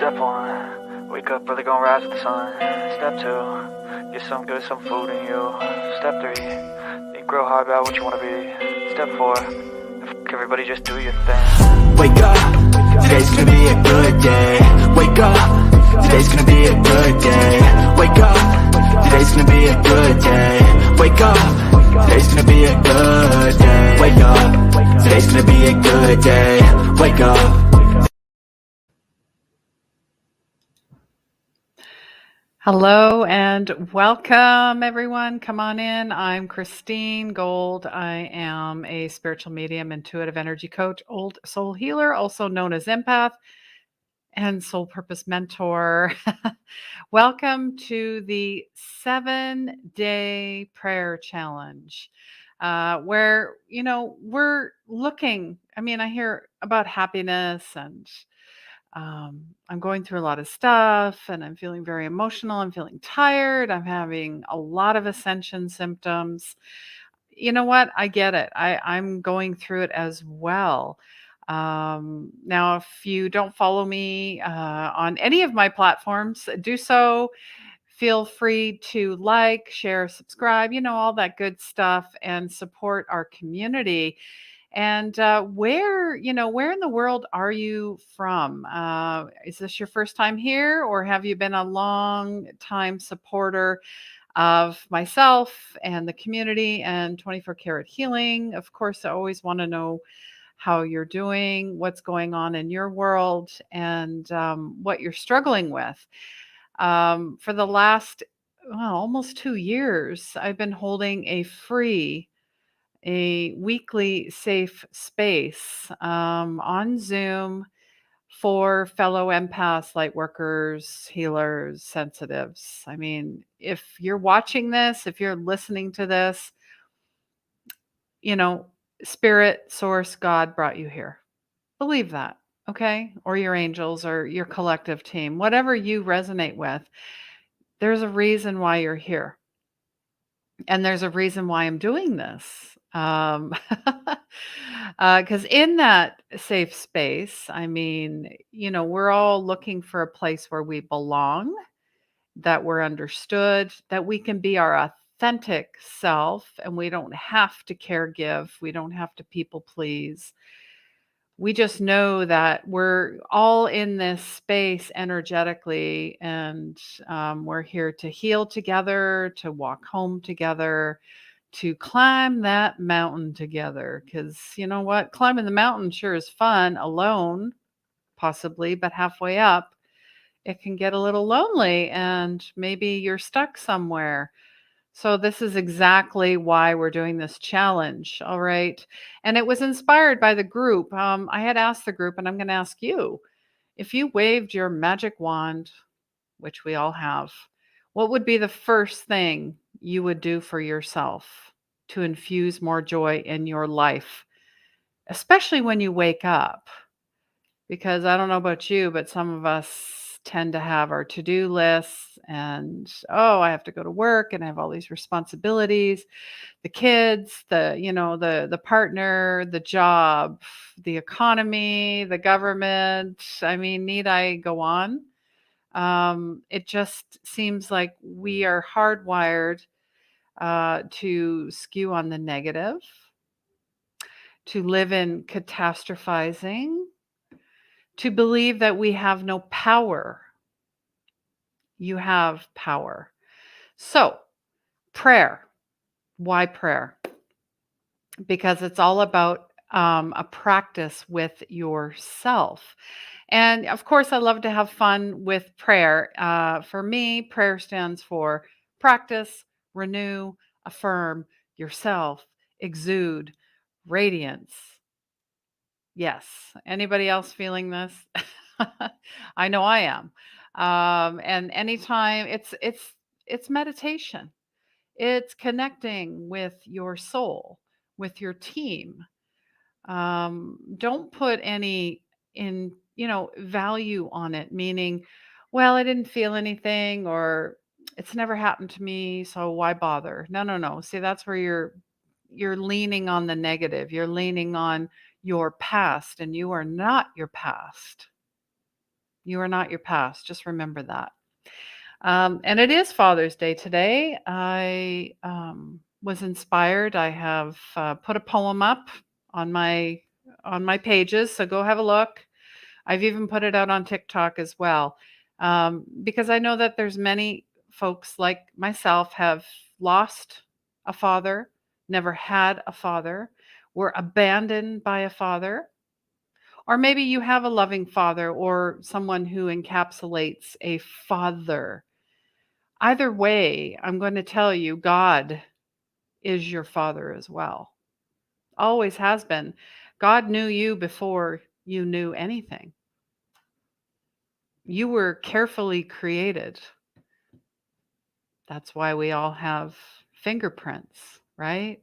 Step one, wake up early, gonna rise with the sun. Step two, get some good, some food in you. Step three, think real hard about what you wanna be. Step four, everybody just do your thing. Wake up, today's gonna be a good day. Wake up, today's gonna be a good day. Wake up, today's gonna be a good day. Wake up, today's gonna be a good day. Wake up, today's gonna be a good day. Wake up. Hello and welcome, everyone. Come on in. I'm Christine Gold. I am a spiritual medium, intuitive energy coach, old soul healer, also known as empath, and soul purpose mentor. Welcome to the 7-day prayer challenge, where, we're looking. I hear about happiness and I'm going through a lot of stuff and I'm feeling very emotional. I'm feeling tired. I'm having a lot of ascension symptoms. You know what? I get it. I'm going through it as well. Now, if you don't follow me on any of my platforms, do so. Feel free to like, share, subscribe, all that good stuff, and support our community. And where in the world are you from? Is this your first time here, or have you been a long time supporter of myself and the community and 24 Karat Healing? Of course, I always want to know how you're doing, what's going on in your world, and what you're struggling with. For the last almost 2 years, I've been holding a weekly safe space on Zoom for fellow empaths, light workers, healers, sensitives. If you're watching this, if you're listening to this, spirit, source, God brought you here. Believe that, okay? Or your angels or your collective team, whatever you resonate with, there's a reason why you're here. And there's a reason why I'm doing this. Because in that safe space, we're all looking for a place where we belong, that we're understood, that we can be our authentic self, and we don't have to caregive, we don't have to people please. We just know that we're all in this space energetically, and we're here to heal together, to walk home together, to climb that mountain together. Because you know what? Climbing the mountain sure is fun alone, possibly, but halfway up, it can get a little lonely, and maybe you're stuck somewhere. So this is exactly why we're doing this challenge. All right. And it was inspired by the group. I had asked the group, and I'm going to ask you, if you waved your magic wand, which we all have, what would be the first thing you would do for yourself to infuse more joy in your life, especially when you wake up? Because I don't know about you, but some of us tend to have our to-do lists and, oh, I have to go to work and I have all these responsibilities, the kids, the partner, the job, the economy, the government. Need I go on? It just seems like we are hardwired to skew on the negative, to live in catastrophizing, to believe that we have no power. You have power. So, prayer. Why prayer? Because it's all about a practice with yourself. And of course, I love to have fun with prayer. For me, prayer stands for practice, renew, affirm yourself, exude, radiance. Yes. Anybody else feeling this? I know I am. And anytime it's meditation. It's connecting with your soul, with your team. Don't put any value on it, meaning, well, I didn't feel anything, or it's never happened to me, so why bother? No, no, no. See, that's where you're leaning on the negative. You're leaning on your past, and you are not your past. You are not your past. Just remember that. And it is Father's Day today. I was inspired. I have put a poem up on my pages, so go have a look. I've even put it out on TikTok as well, because I know that there's many folks like myself have lost a father, never had a father, were abandoned by a father, or maybe you have a loving father or someone who encapsulates a father. Either way, I'm going to tell you, God is your father as well. Always has been. God knew you before you knew anything. You were carefully created. That's why we all have fingerprints, right?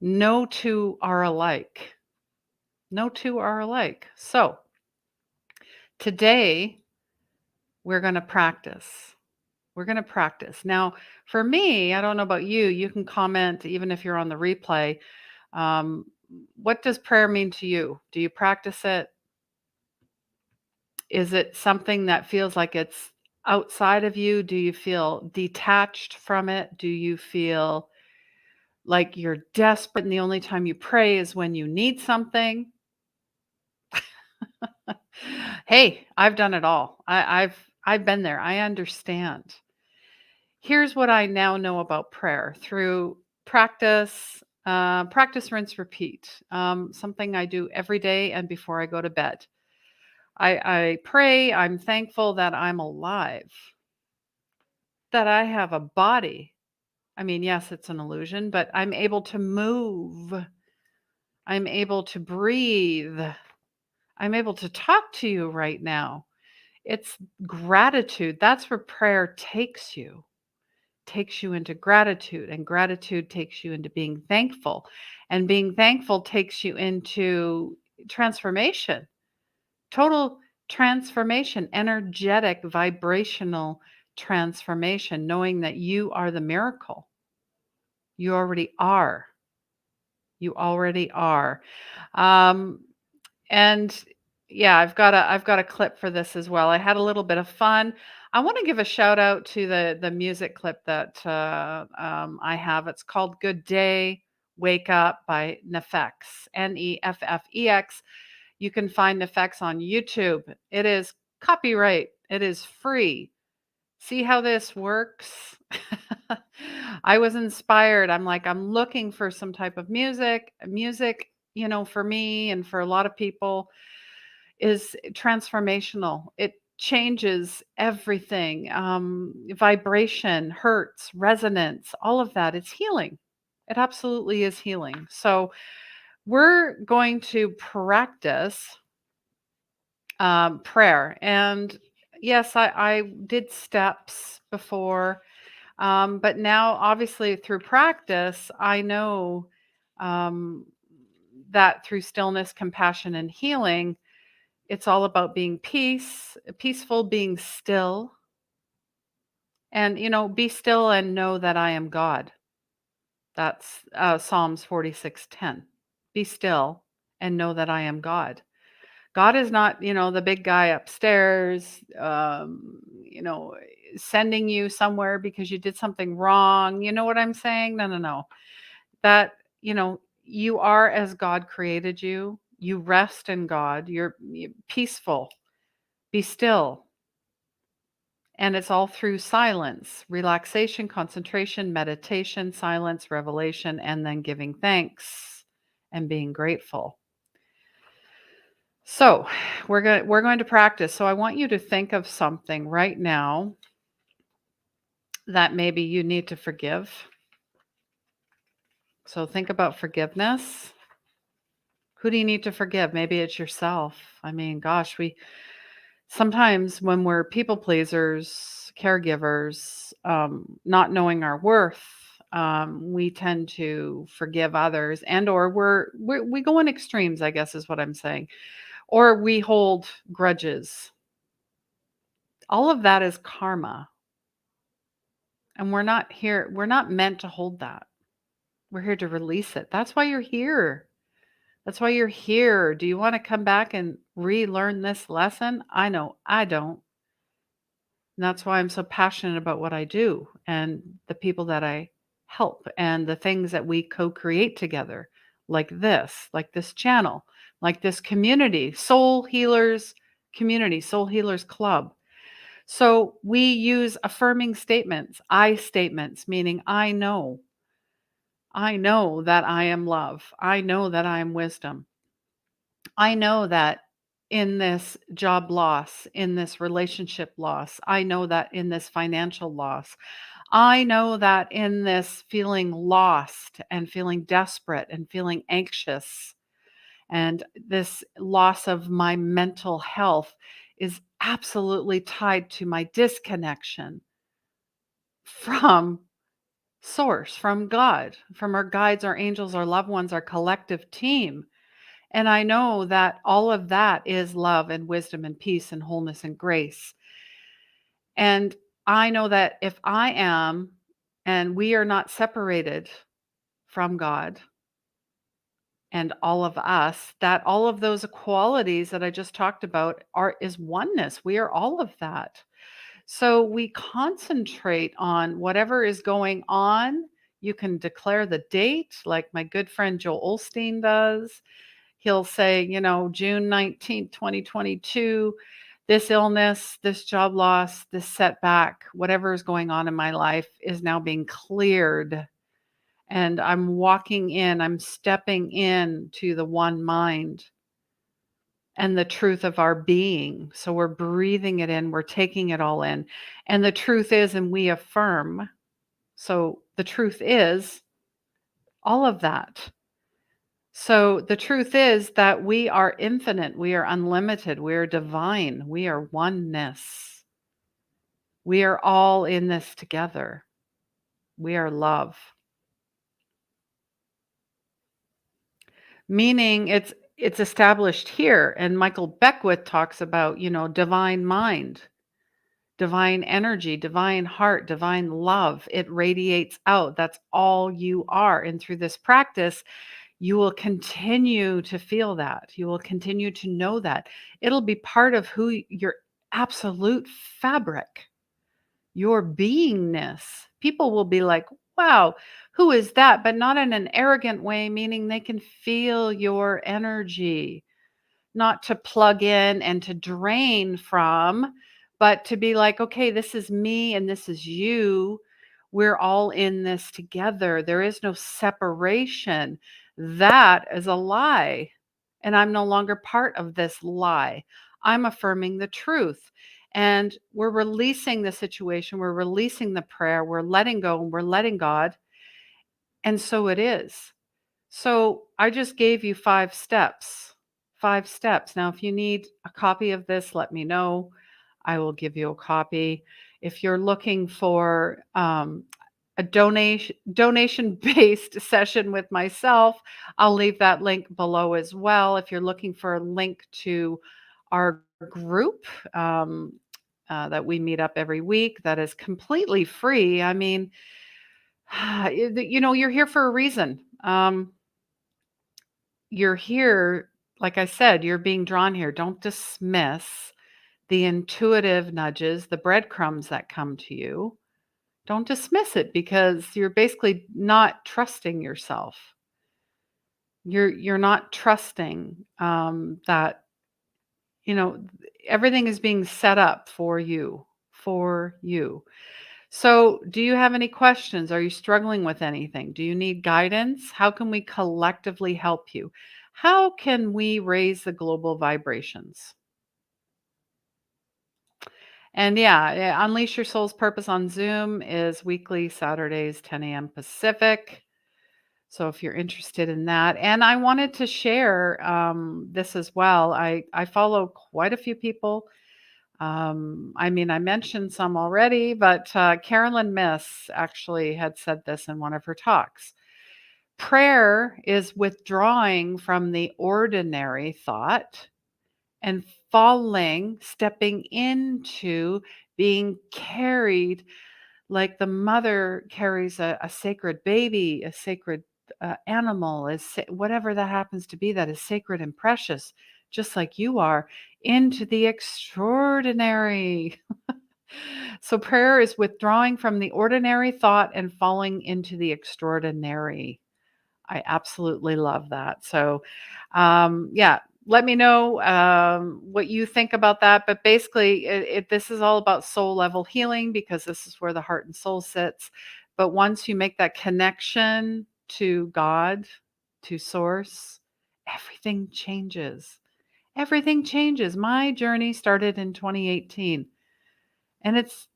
No two are alike. No two are alike. So today we're going to practice. We're going to practice. Now, for me, I don't know about you, you can comment even if you're on the replay. Um, what does prayer mean to you? Do you practice it? Is it something that feels like it's outside of you? Do you feel detached from it? Do you feel like you're desperate and the only time you pray is when you need something? Hey, I've done it all. I've been there. I understand. Here's what I now know about prayer through practice, practice, rinse, repeat. Something I do every day and before I go to bed. I pray. I'm thankful that I'm alive, that I have a body. I mean, yes, it's an illusion, but I'm able to move. I'm able to breathe. I'm able to talk to you right now. It's gratitude. That's where prayer takes you into gratitude, and gratitude takes you into being thankful, and being thankful takes you into transformation, total transformation, energetic, vibrational transformation, knowing that you are the miracle. You already are. You already are. Um, And yeah, I've got a clip for this as well. I had a little bit of fun. I want to give a shout out to the music clip that I have. It's called "Good Day, Wake Up" by Neffex, Neffex. You can find Neffex on YouTube. It is copyright. It is free. See how this works? I was inspired. I'm like, I'm looking for some type of music. Music, for me and for a lot of people is transformational. It changes everything. Vibration, hertz, resonance, all of that. It's healing. It absolutely is healing. So we're going to practice prayer. And yes, I did steps before. But now, obviously, through practice, I know um, that through stillness, compassion, and healing, it's all about being peaceful, being still, and be still and know that I am God. That's Psalms 46:10. Be still and know that I am God. God is not, the big guy upstairs, sending you somewhere because you did something wrong. You know what I'm saying? No, no, no. That, you are as God created you. You rest in God. You're peaceful. Be still. And it's all through silence, relaxation, concentration, meditation, silence, revelation, and then giving thanks and being grateful. So we're going to practice. So I want you to think of something right now that maybe you need to forgive. So think about forgiveness. Who do you need to forgive? Maybe it's yourself. I mean, gosh, we sometimes when we're people pleasers, caregivers, not knowing our worth, we tend to forgive others, and or we go in extremes, I guess is what I'm saying, or we hold grudges. All of that is karma. And we're not meant to hold that. We're here to release it. That's why you're here. That's why you're here. Do you want to come back and relearn this lesson? I know I don't. And that's why I'm so passionate about what I do and the people that I help and the things that we co create together, like this channel, like this community, Soul Healers Community, Soul Healers Club. So we use affirming statements, I statements, meaning I know. I know that I am love. I know that I am wisdom. I know that in this job loss, in this relationship loss, I know that in this financial loss, I know that in this feeling lost and feeling desperate and feeling anxious, and this loss of my mental health is absolutely tied to my disconnection from source, from God, from our guides, our angels, our loved ones, our collective team. And I know that all of that is love and wisdom and peace and wholeness and grace. And I know that if I am, and we are not separated from God and all of us, that all of those qualities that I just talked about are is oneness. We are all of that. So we concentrate on whatever is going on. You can declare the date, like my good friend Joel Olstein does. He'll say, June 19th, 2022, this illness, this job loss, this setback, whatever is going on in my life is now being cleared. And I'm stepping in to the one mind and the truth of our being. So we're breathing it in, we're taking it all in. And the truth is, and we affirm. So the truth is all of that. So the truth is that we are infinite, we are unlimited, we are divine, we are oneness. We are all in this together. We are love. Meaning it's established here, and Michael Beckwith talks about, divine mind, divine energy, divine heart, divine love. It radiates out. That's all you are. And through this practice, you will continue to feel that. You will continue to know that. It'll be part of who your absolute fabric, your beingness. People will be like, wow, who is that? But not in an arrogant way, meaning they can feel your energy, not to plug in and to drain from, but to be like, okay, this is me and this is you. We're all in this together. There is no separation. That is a lie. And I'm no longer part of this lie. I'm affirming the truth. And we're releasing the situation. We're releasing the prayer. We're letting go and we're letting God. And so it is. So I just gave you 5 steps. 5 steps. Now, if you need a copy of this, let me know. I will give you a copy. If you're looking for a donation based session with myself, I'll leave that link below as well. If you're looking for a link to our group that we meet up every week, that is completely free. I mean, you're here for a reason. You're here, like I said, you're being drawn here. Don't dismiss the intuitive nudges, the breadcrumbs that come to you. Don't dismiss it because you're basically not trusting yourself. You're not trusting that you know everything is being set up for you, for you. So, do you have any questions? Are you struggling with anything? Do you need guidance? How can we collectively help you? How can we raise the global vibrations? And yeah, Unleash Your Soul's Purpose on Zoom is weekly Saturdays, 10 a.m. Pacific. So if you're interested in that. And I wanted to share this as well. I follow quite a few people. I mean, I mentioned some already, but Carolyn Miss actually had said this in one of her talks. Prayer is withdrawing from the ordinary thought and stepping into being carried like the mother carries a sacred baby, a sacred animal, whatever that happens to be, that is sacred and precious, just like you are, into the extraordinary. So prayer is withdrawing from the ordinary thought and falling into the extraordinary. I absolutely love that. So, yeah, let me know what you think about that. But basically, this is all about soul level healing, because this is where the heart and soul sits. But once you make that connection to God, to source, everything changes. Everything changes. My journey started in 2018, and it's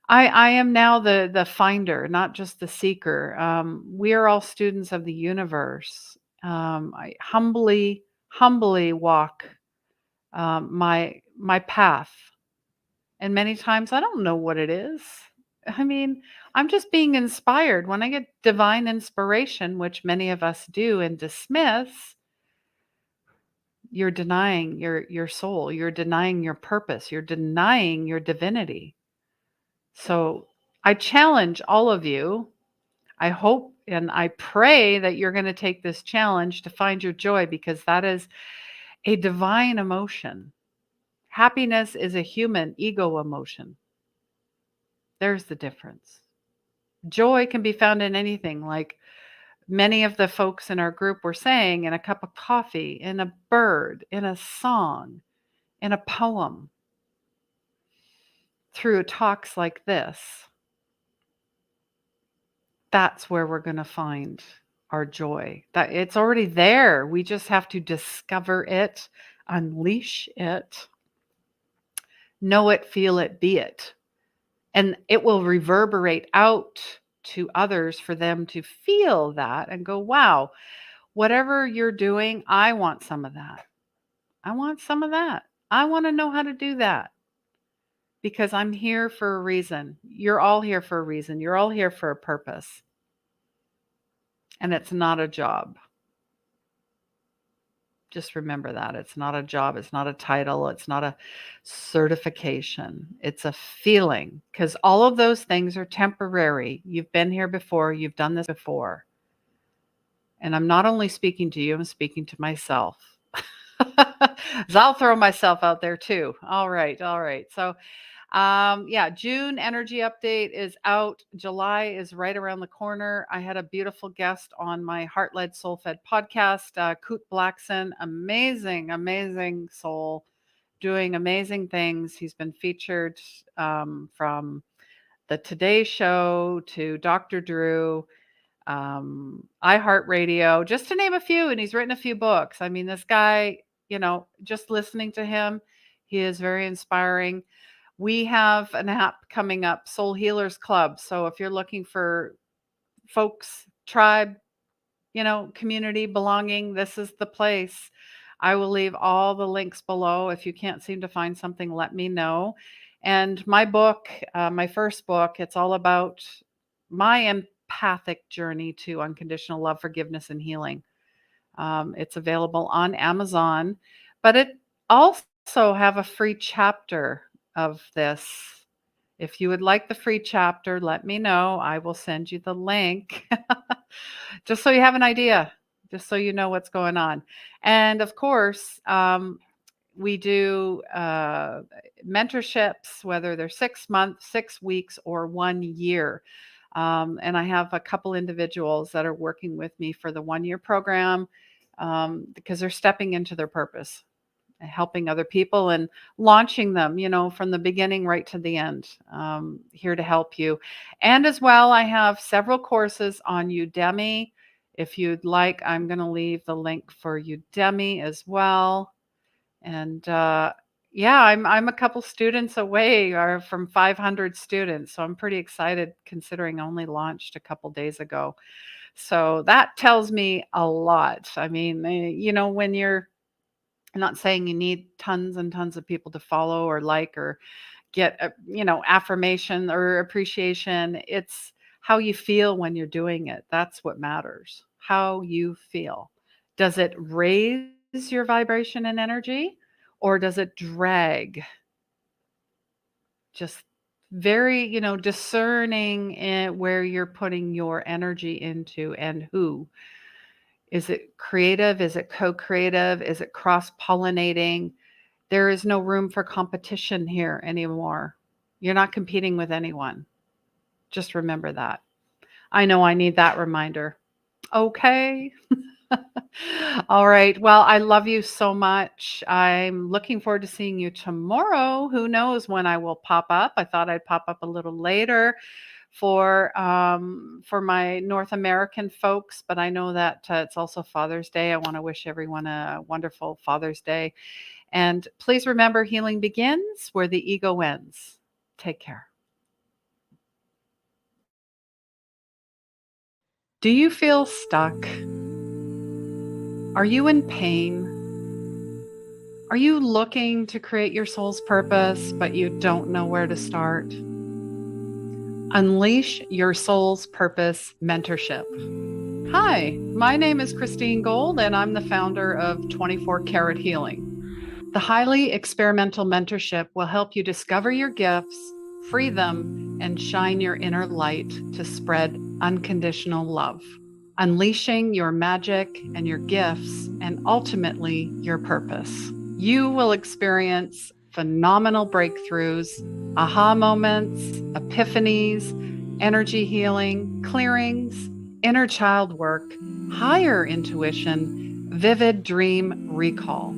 I am now the finder, not just the seeker. We are all students of the universe. I humbly walk my path, and many times I don't know what it is. I mean, I'm just being inspired. When I get divine inspiration, which many of us do and dismiss, you're denying your soul. You're denying your purpose. You're denying your divinity. So I challenge all of you. I hope and I pray that you're going to take this challenge to find your joy, because that is a divine emotion. Happiness is a human ego emotion. There's the difference. Joy can be found in anything, like many of the folks in our group were saying, in a cup of coffee, in a bird, in a song, in a poem, through talks like this. That's where we're going to find our joy. That it's already there. We just have to discover it, unleash it, know it, feel it, be it. And it will reverberate out to others for them to feel that and go, wow, whatever you're doing, I want some of that. I want some of that. I want to know how to do that, because I'm here for a reason. You're all here for a reason. You're all here for a purpose. And it's not a job. Just remember that. It's not a job. It's not a title. It's not a certification. It's a feeling, because all of those things are temporary. You've been here before. You've done this before. And I'm not only speaking to you, I'm speaking to myself. So I'll throw myself out there too. All right. All right. So yeah, June energy update is out. July is right around the corner. I had a beautiful guest on my Heart Led Soul Fed podcast, Coot Blackson. Amazing soul, doing amazing things. He's been featured from the Today Show to Dr. Drew, iHeartRadio, just to name a few. And he's written a few books. I mean, this guy, just listening to him, he is very inspiring. We have an app coming up, Soul Healers Club. So if you're looking for folks, tribe, community belonging, this is the place. I will leave all the links below. If you can't seem to find something, let me know. And my book, my first book, it's all about my empathic journey to unconditional love, forgiveness, and healing. It's available on Amazon, but it also have a free chapter of this. If you would like the free chapter, let me know. I will send you the link just so you have an idea, just so you know what's going on. And of course, we do mentorships, whether they're 6 months, 6 weeks, or 1 year. And I have a couple individuals that are working with me for the 1 year program, because they're stepping into their purpose, helping other people and launching them, from the beginning right to the end. Here to help you. And as well, I have several courses on Udemy. If you'd like, I'm going to leave the link for Udemy as well. And yeah, I'm a couple students away, or from 500 students. So I'm pretty excited, considering I only launched a couple days ago. So that tells me a lot. I mean, when you're, I'm not saying you need tons and tons of people to follow or like or get, affirmation or appreciation. It's how you feel when you're doing it. That's what matters. How you feel. Does it raise your vibration and energy, or does it drag? Just very, discerning in where you're putting your energy into and who. Is it creative? Is it co-creative? Is it cross-pollinating? There is no room for competition here anymore. You're not competing with anyone. Just remember that. I know I need that reminder. Okay. All right. Well, I love you so much. I'm looking forward to seeing you tomorrow. Who knows when I will pop up? I thought I'd pop up a little later for my North American folks, but I know that it's also Father's Day. I want to wish everyone a wonderful Father's Day. And please remember, healing begins where the ego ends. Take care. Do you feel stuck? Are you in pain? Are you looking to create your soul's purpose, but you don't know where to start? Unleash Your Soul's Purpose Mentorship. Hi, my name is Christine Gold, and I'm the founder of 24 Karat Healing. The highly experimental mentorship will help you discover your gifts, free them, and shine your inner light to spread unconditional love. Unleashing your magic and your gifts, and ultimately your purpose. You will experience phenomenal breakthroughs, aha moments, epiphanies, energy healing, clearings, inner child work, higher intuition, vivid dream recall.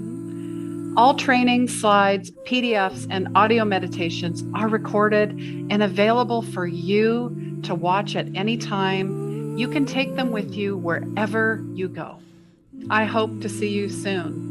All training slides, PDFs, and audio meditations are recorded and available for you to watch at any time. You can take them with you wherever you go. I hope to see you soon.